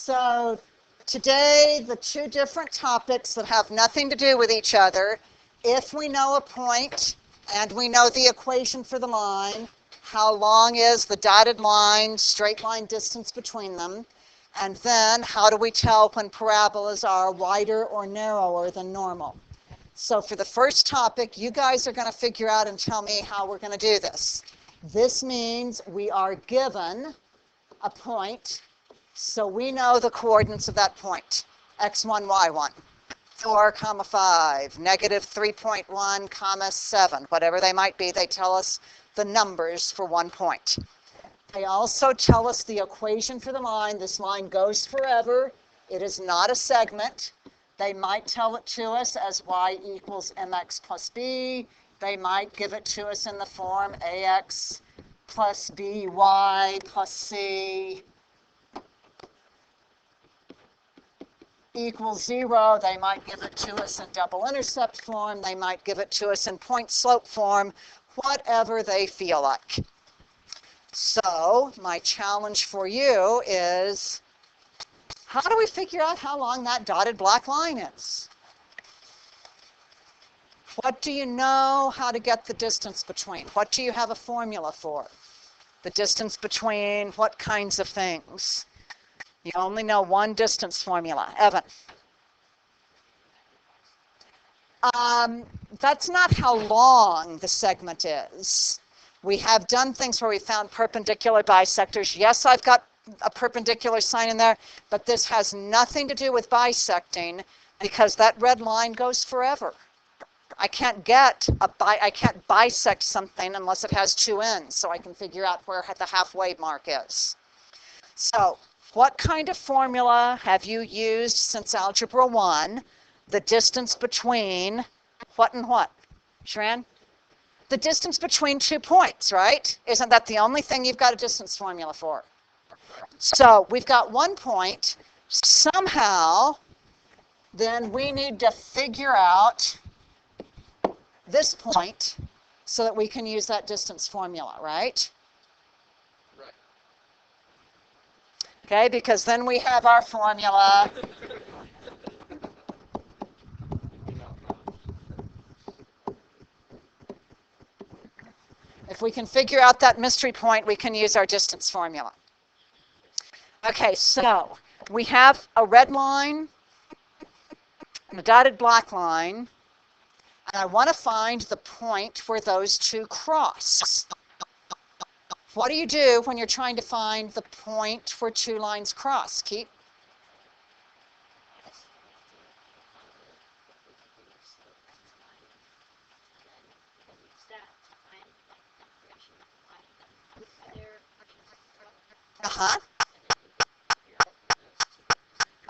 So today, the two different topics that have nothing to do with each other, if we know a point and we know the equation for the line, how long is the dotted line, straight line distance between them, and then how do we tell when parabolas are wider or narrower than normal. So for the first topic, you guys are going to figure out and tell me how we're going to do this. This means we are given a point, so we know the coordinates of that point, x1, y1, 4, 5, negative 3.1, 7, whatever they might be. They tell us the numbers for 1 point. They also tell us the equation for the line. This line goes forever. It is not a segment. They might tell it to us as y equals mx plus b. They might give it to us in the form ax plus by plus c equals 0. They might give it to us in double intercept form. They might give it to us in point slope form, whatever they feel like. So my challenge for you is, how do we figure out how long that dotted black line is? What do you know how to get the distance between? What do you have a formula for? The distance between what kinds of things? You only know one distance formula. Evan? That's not how long the segment is. We have done things where we found perpendicular bisectors. Yes, I've got a perpendicular sign in there, but this has nothing to do with bisecting because that red line goes forever. I can't bisect something unless it has two ends, so I can figure out where the halfway mark is. So what kind of formula have you used since Algebra 1? The distance between what and what? Sharon? The distance between 2 points, right? Isn't that the only thing you've got a distance formula for? So we've got 1 point. Somehow, then we need to figure out this point so that we can use that distance formula, right? Right. Okay, because then we have our formula. If we can figure out that mystery point, we can use our distance formula. Okay, so we have a red line and a dotted black line, and I want to find the point where those two cross. What do you do when you're trying to find the point where two lines cross? Keith?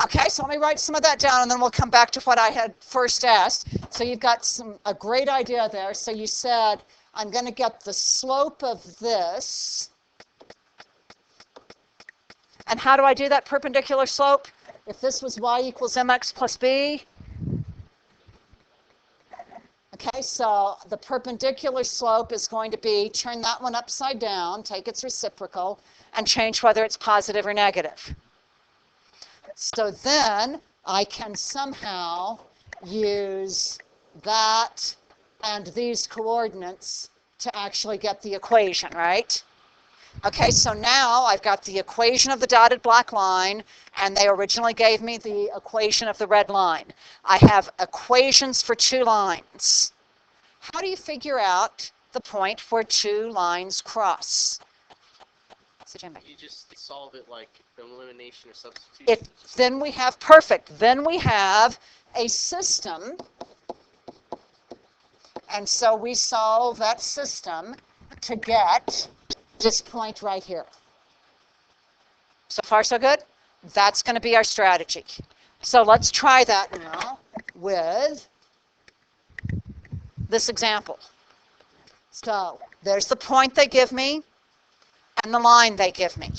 Okay, so let me write some of that down, and then we'll come back to what I had first asked. So you've got a great idea there. So you said, I'm going to get the slope of this. And how do I do that perpendicular slope? If this was y equals mx plus b. Okay, so the perpendicular slope is going to be, turn that one upside down, take its reciprocal, and change whether it's positive or negative. So then I can somehow use that and these coordinates to actually get the equation, right? Okay, so now I've got the equation of the dotted black line, and they originally gave me the equation of the red line. I have equations for two lines. How do you figure out the point where two lines cross? You just solve it like elimination or substitution. Then we have, perfect. Then we have a system. And so we solve that system to get this point right here. So far, so good? That's going to be our strategy. So let's try that now with this example. So there's the point they give me and the line they give me.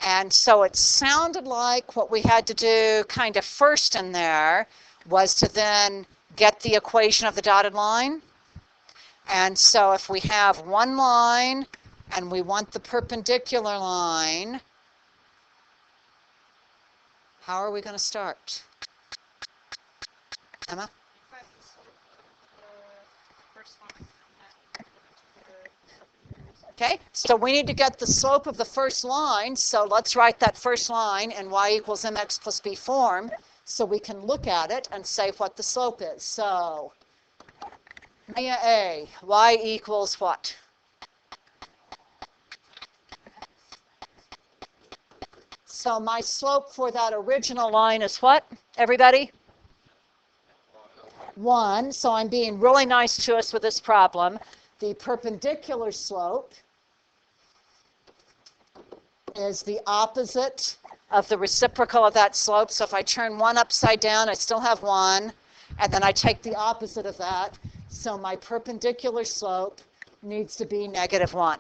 And so it sounded like what we had to do kind of first in there was to then get the equation of the dotted line. And so if we have one line and we want the perpendicular line, How are we going to start? Emma? Okay, so we need to get the slope of the first line, so let's write that first line in y equals mx plus b form so we can look at it and say what the slope is. So, A, y equals what? So my slope for that original line is what, everybody? 1, so I'm being really nice to us with this problem. The perpendicular slope is the opposite of the reciprocal of that slope. So if I turn 1 upside down, I still have 1, and then I take the opposite of that. So my perpendicular slope needs to be -1.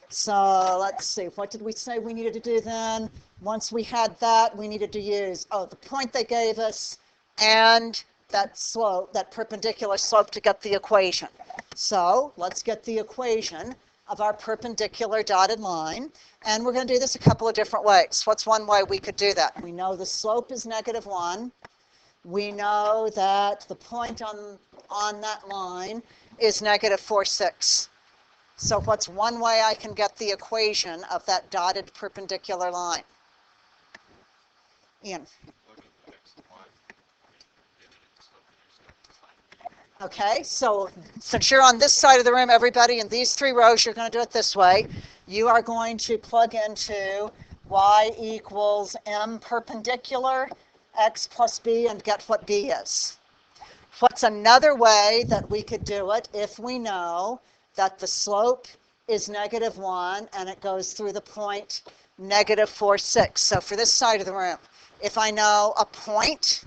So let's see, what did we say we needed to do then? Once we had that, we needed to use, the point they gave us and that slope, that perpendicular slope to get the equation. So let's get the equation of our perpendicular dotted line. And we're going to do this a couple of different ways. What's one way we could do that? We know the slope is -1. We know that the point on that line is -4,6. So what's one way I can get the equation of that dotted perpendicular line? Ian. Okay, so since you're on this side of the room, everybody, in these 3 rows, you're going to do it this way. You are going to plug into y equals m perpendicular x plus b and get what b is. What's another way that we could do it if we know that the slope is -1 and it goes through the point -4,6. So for this side of the room, if I know a point,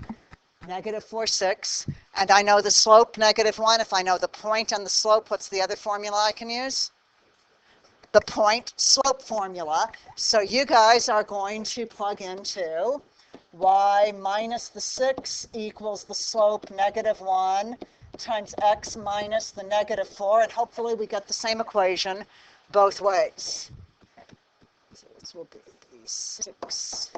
-4,6, and I know the slope, -1, if I know the point and the slope, what's the other formula I can use? The point slope formula. So you guys are going to plug into y minus the 6 equals the slope -1 times x minus the -4, and hopefully we get the same equation both ways. So this will be 6x.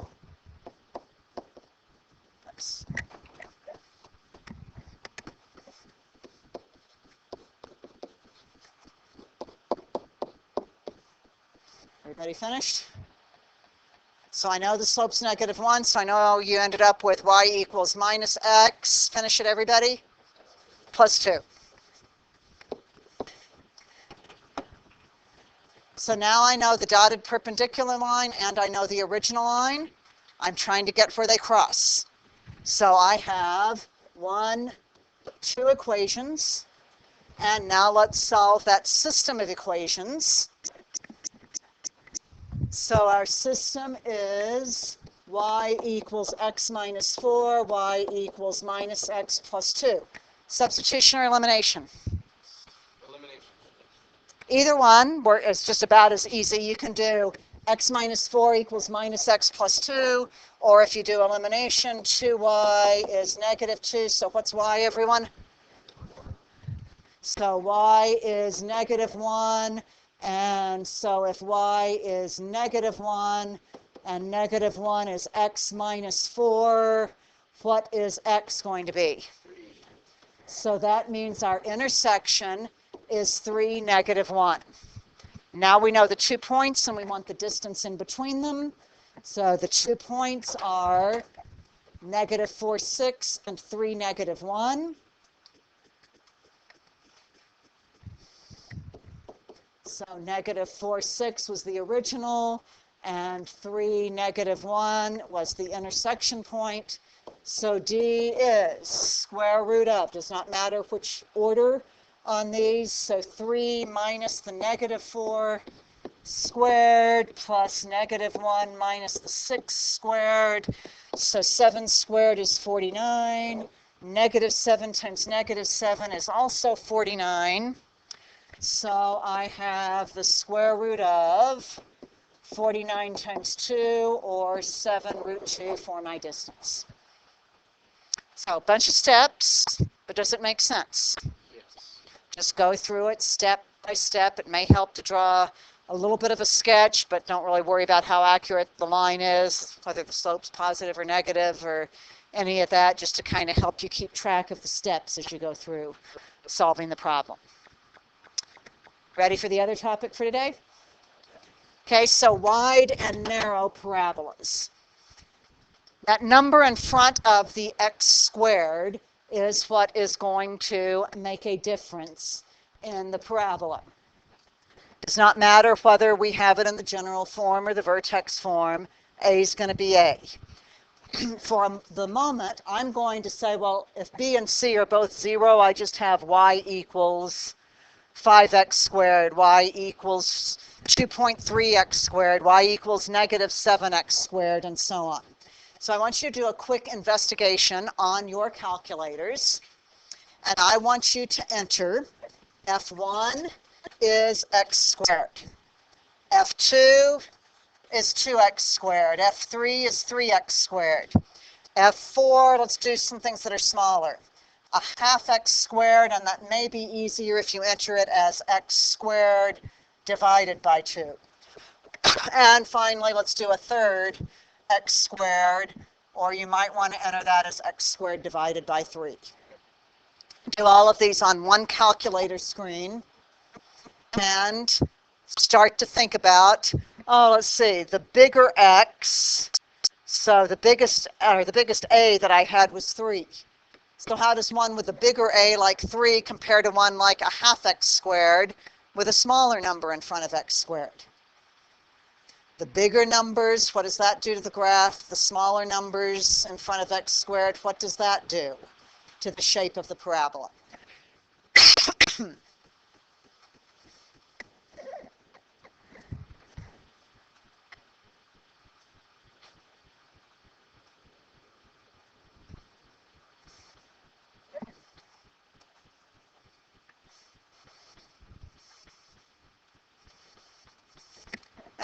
Everybody finished? So I know the slope's -1, so I know you ended up with y equals minus x. Finish it, everybody? Plus 2. So now I know the dotted perpendicular line and I know the original line. I'm trying to get where they cross. So I have 2 equations. And now let's solve that system of equations. So our system is y equals x minus 4, y equals minus x plus 2. Substitution or elimination? Elimination. Either one is just about as easy. You can do x minus 4 equals minus x plus 2, or if you do elimination, 2y is -2. So what's y, everyone? So y is -1. And so if y is -1 and -1 is x minus 4, what is x going to be? 3. So that means our intersection is 3, -1. Now we know the 2 points and we want the distance in between them. So the 2 points are -4,6 and 3, -1. So -4,6 was the original, and 3, -1 was the intersection point. So D is square root of, does not matter which order on these, so 3 minus the -4 squared plus -1 minus the 6 squared. So 7 squared is 49. -7 times -7 is also 49. So I have the square root of 49 times 2, or 7 root 2 for my distance. So a bunch of steps, but does it make sense? Yes. Just go through it step by step. It may help to draw a little bit of a sketch, but don't really worry about how accurate the line is, whether the slope's positive or negative or any of that, just to kind of help you keep track of the steps as you go through solving the problem. Ready for the other topic for today? Okay, so wide and narrow parabolas. That number in front of the x squared is what is going to make a difference in the parabola. It does not matter whether we have it in the general form or the vertex form, A is going to be A. For the moment, I'm going to say, well, if B and C are both 0, I just have y equals 5x squared, y equals 2.3x squared, y equals negative 7x squared, and so on. So I want you to do a quick investigation on your calculators, and I want you to enter f1 is x squared, f2 is 2x squared, f3 is 3x squared, f4, let's do some things that are smaller, a half x squared, and that may be easier if you enter it as x squared divided by 2. And finally, let's do a third x squared, or you might want to enter that as x squared divided by 3. Do all of these on one calculator screen and start to think about, oh, let's see, the bigger x, so the biggest a that I had was 3. So how does one with a bigger a like 3 compare to one like a half x squared with a smaller number in front of x squared? The bigger numbers, what does that do to the graph? The smaller numbers in front of x squared, what does that do to the shape of the parabola?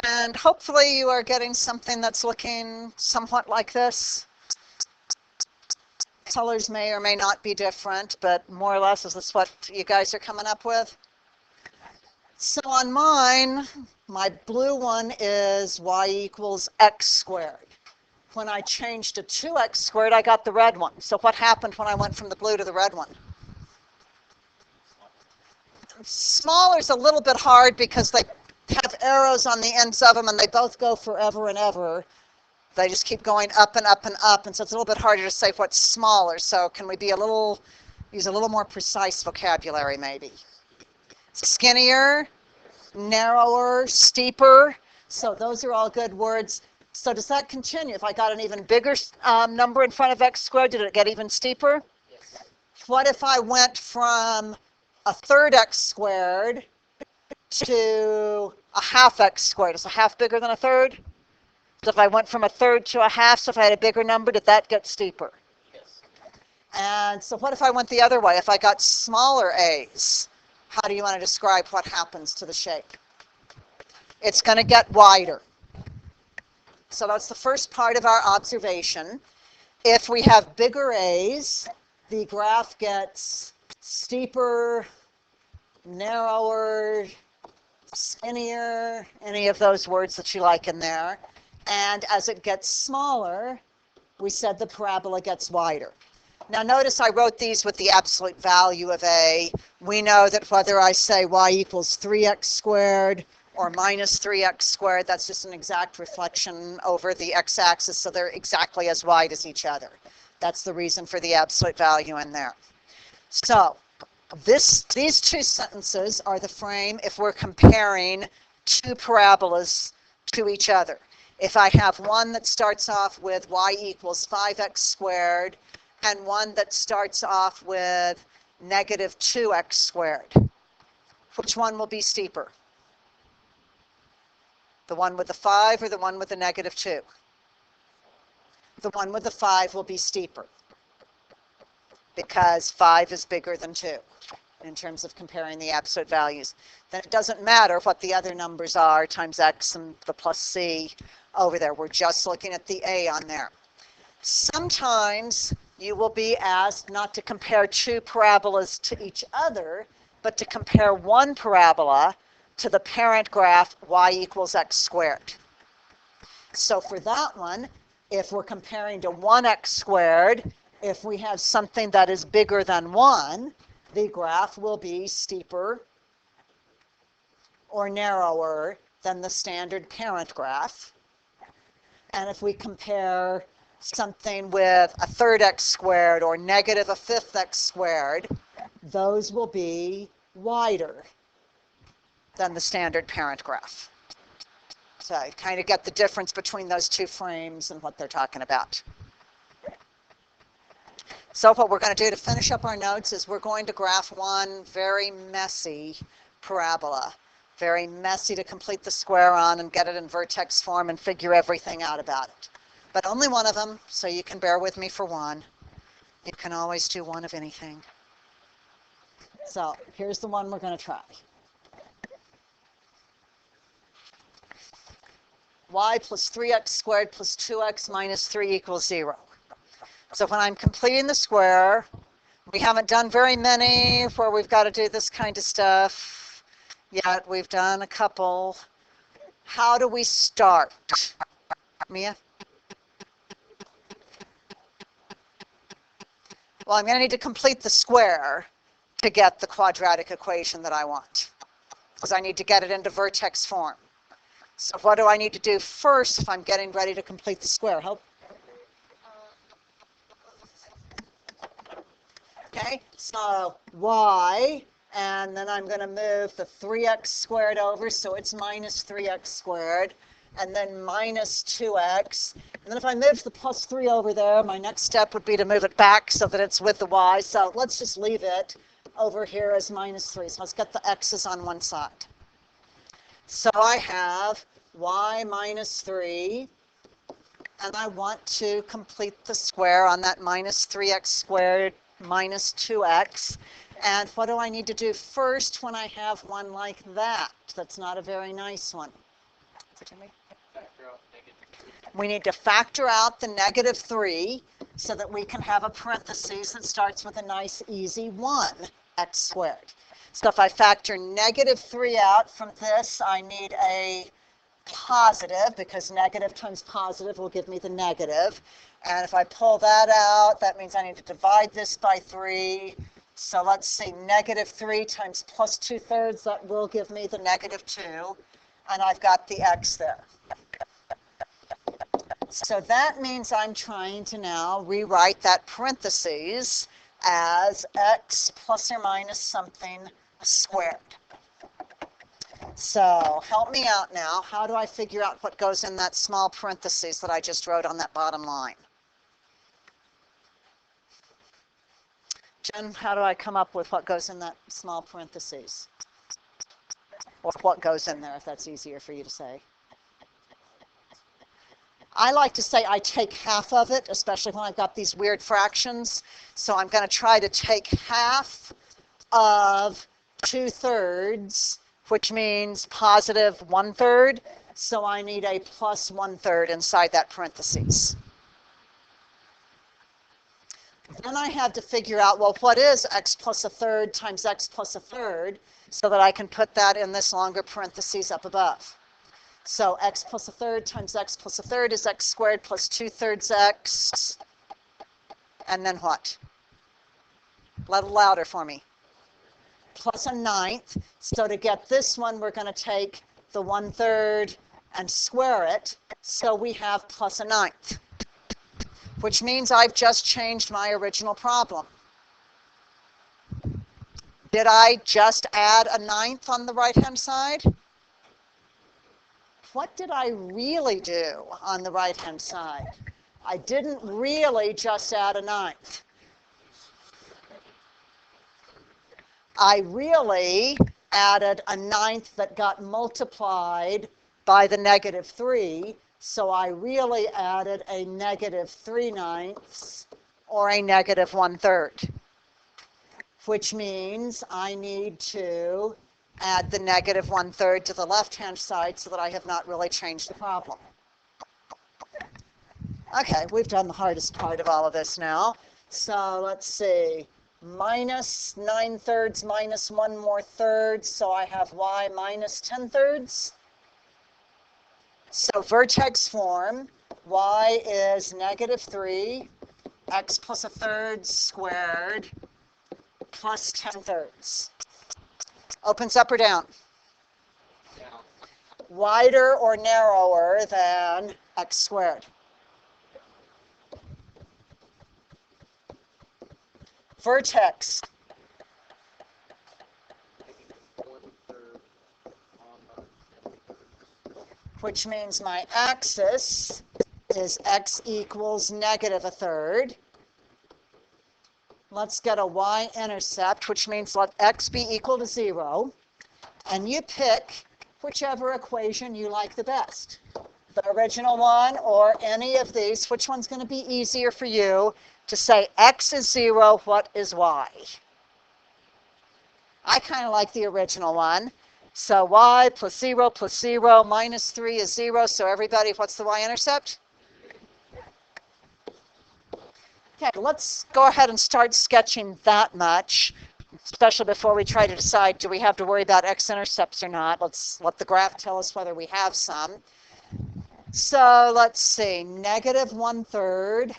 And hopefully you are getting something that's looking somewhat like this. Colors may or may not be different, but more or less is this what you guys are coming up with? So on mine, my blue one is y equals x squared. When I changed to 2x squared, I got the red one. So what happened when I went from the blue to the red one? Smaller is a little bit hard because they have arrows on the ends of them and they both go forever and ever. They just keep going up and up and up, and so it's a little bit harder to say what's smaller. So can we be use a little more precise vocabulary maybe? Skinnier, narrower, steeper. So those are all good words. So does that continue? If I got an even bigger number in front of x squared, did it get even steeper? Yes. What if I went from a third x squared to a half x squared? Is a half bigger than a third? So if I went from a third to a half, so if I had a bigger number, did that get steeper? Yes. And so what if I went the other way? If I got smaller a's, how do you want to describe what happens to the shape? It's going to get wider. So that's the first part of our observation. If we have bigger a's, the graph gets steeper, narrower, skinnier, any of those words that you like in there. And as it gets smaller, we said the parabola gets wider. Now notice I wrote these with the absolute value of a. We know that whether I say y equals 3x squared or minus 3x squared, that's just an exact reflection over the x-axis, so they're exactly as wide as each other. That's the reason for the absolute value in there. So these two sentences are the frame if we're comparing two parabolas to each other. If I have one that starts off with y equals 5x squared and one that starts off with negative 2x squared, which one will be steeper? The one with the 5 or the one with the negative 2? The one with the 5 will be steeper because 5 is bigger than 2 in terms of comparing the absolute values. Then it doesn't matter what the other numbers are times x and the plus c over there. We're just looking at the a on there. Sometimes you will be asked not to compare two parabolas to each other, but to compare one parabola to the parent graph y equals x squared. So for that one, if we're comparing to 1x squared, if we have something that is bigger than 1, the graph will be steeper or narrower than the standard parent graph. And if we compare something with a third x squared or negative a fifth x squared, those will be wider than the standard parent graph. So you kind of get the difference between those two frames and what they're talking about. So what we're going to do to finish up our notes is we're going to graph one very messy parabola. Very messy to complete the square on and get it in vertex form and figure everything out about it. But only one of them, so you can bear with me for one. You can always do one of anything. So here's the one we're going to try. Y plus 3x squared plus 2x minus 3 equals 0. So when I'm completing the square, we haven't done very many where we've got to do this kind of stuff yet. We've done a couple. How do we start? Mia? Well, I'm going to need to complete the square to get the quadratic equation that I want, because I need to get it into vertex form. So what do I need to do first if I'm getting ready to complete the square? Help? Okay, so y, and then I'm going to move the 3x squared over, so it's minus 3x squared, and then minus 2x. And then if I move the plus 3 over there, my next step would be to move it back so that it's with the y. So let's just leave it over here as minus 3. So let's get the x's on one side. So I have y minus 3, and I want to complete the square on that minus 3x squared minus 2x. And what do I need to do first when I have one like that? That's not a very nice one. We need to factor out the negative 3 so that we can have a parenthesis that starts with a nice easy 1, x squared. So if I factor negative 3 out from this, I need a positive, because negative times positive will give me the negative. And if I pull that out, that means I need to divide this by 3. So let's see, negative 3 times plus 2/3, that will give me the negative 2. And I've got the x there. So that means I'm trying to now rewrite that parentheses as x plus or minus something squared. So help me out now. How do I figure out what goes in that small parentheses that I just wrote on that bottom line? Jen, how do I come up with what goes in that small parentheses? Or what goes in there, if that's easier for you to say. I like to say I take half of it, especially when I've got these weird fractions. So I'm going to try to take half of 2/3, which means positive 1/3. So I need a plus 1/3 inside that parentheses. Then I have to figure out, well, what is x plus 1/3 times x plus 1/3, so that I can put that in this longer parentheses up above. So x plus 1/3 times x plus 1/3 is x squared plus 2/3 x. And then what? A little louder for me. Plus a 9th. So to get this one, we're going to take the 1/3 and square it. So we have plus a 9th, which means I've just changed my original problem. Did I just add a 9th on the right-hand side? What did I really do on the right-hand side? I didn't really just add a 9th. I really added a 9th that got multiplied by the negative 3. So I really added a negative 3/9 or a negative 1/3, which means I need to add the negative 1/3 to the left-hand side so that I have not really changed the problem. Okay, we've done the hardest part of all of this now. So let's see. minus 9/3 minus 1 more third, so I have y minus 10/3. So vertex form, y is -3, x plus 1/3 squared plus 10/3. Opens up or down? Down. Wider or narrower than x squared? Vertex, 1/3 on the 10/3. which means my axis is x equals -1/3. Let's get a y-intercept, which means let x be equal to 0. And you pick whichever equation you like the best. The original one or any of these. Which one's going to be easier for you to say x is 0, what is y? I kind of like the original one. So y plus 0 plus 0 minus 3 is 0. So everybody, what's the y-intercept? Okay, let's go ahead and start sketching that much, especially before we try to decide, do we have to worry about x-intercepts or not? Let's let the graph tell us whether we have some. So let's see, -1/3,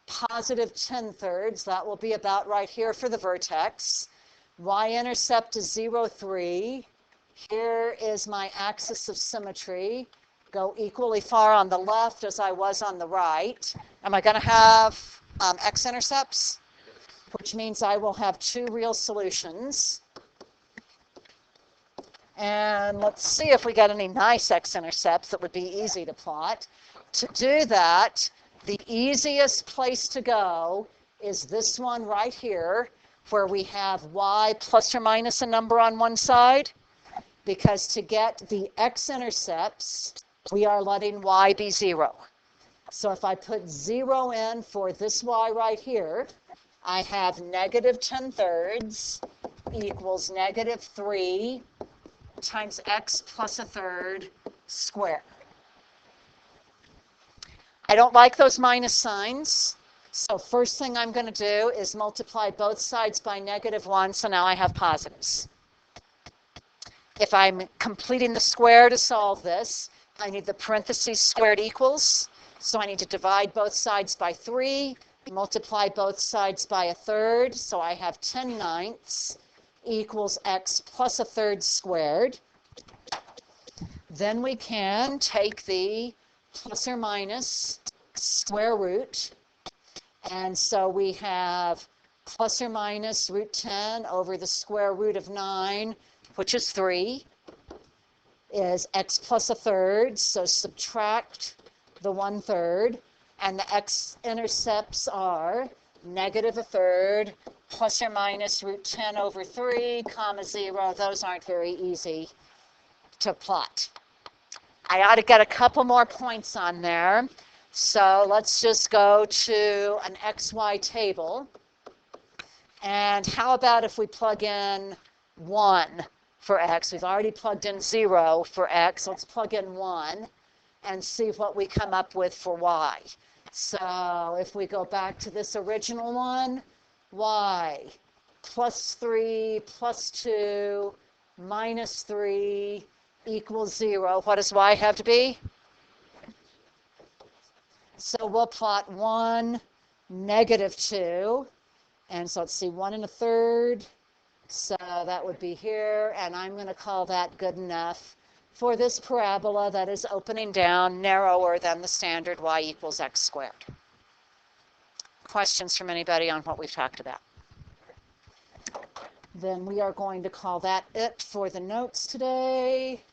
positive 10/3. That will be about right here for the vertex. Y-intercept is 0, 3. Here is my axis of symmetry. Go equally far on the left as I was on the right. Am I going to have x-intercepts? Which means I will have two real solutions. And let's see if we get any nice x-intercepts that would be easy to plot. To do that, the easiest place to go is this one right here, where we have y plus or minus a number on one side, because to get the x-intercepts, we are letting y be 0. So if I put 0 in for this y right here, I have -10/3 equals -3 times x plus 1/3 squared. I don't like those minus signs. So first thing I'm going to do is multiply both sides by -1, so now I have positives. If I'm completing the square to solve this, I need the parentheses squared equals. So I need to divide both sides by 3, multiply both sides by 1/3, so I have 10/9 equals x plus 1/3 squared. Then we can take the plus or minus square root, and so we have plus or minus root 10 over the square root of 9, which is 3, is x plus 1/3, so subtract the 1/3, and the x-intercepts are -1/3 plus or minus root 10 over 3, comma 0. Those aren't very easy to plot. I ought to get a couple more points on there. So let's just go to an XY table. And how about if we plug in 1 for x? We've already plugged in 0 for x. Let's plug in 1 and see what we come up with for y. So if we go back to this original one, y plus 3 plus 2 minus 3 equals 0. What does y have to be? So we'll plot 1, -2. And so let's see, 1 1/3. So that would be here. And I'm going to call that good enough for this parabola that is opening down narrower than the standard y equals x squared. Questions from anybody on what we've talked about? Then we are going to call that it for the notes today.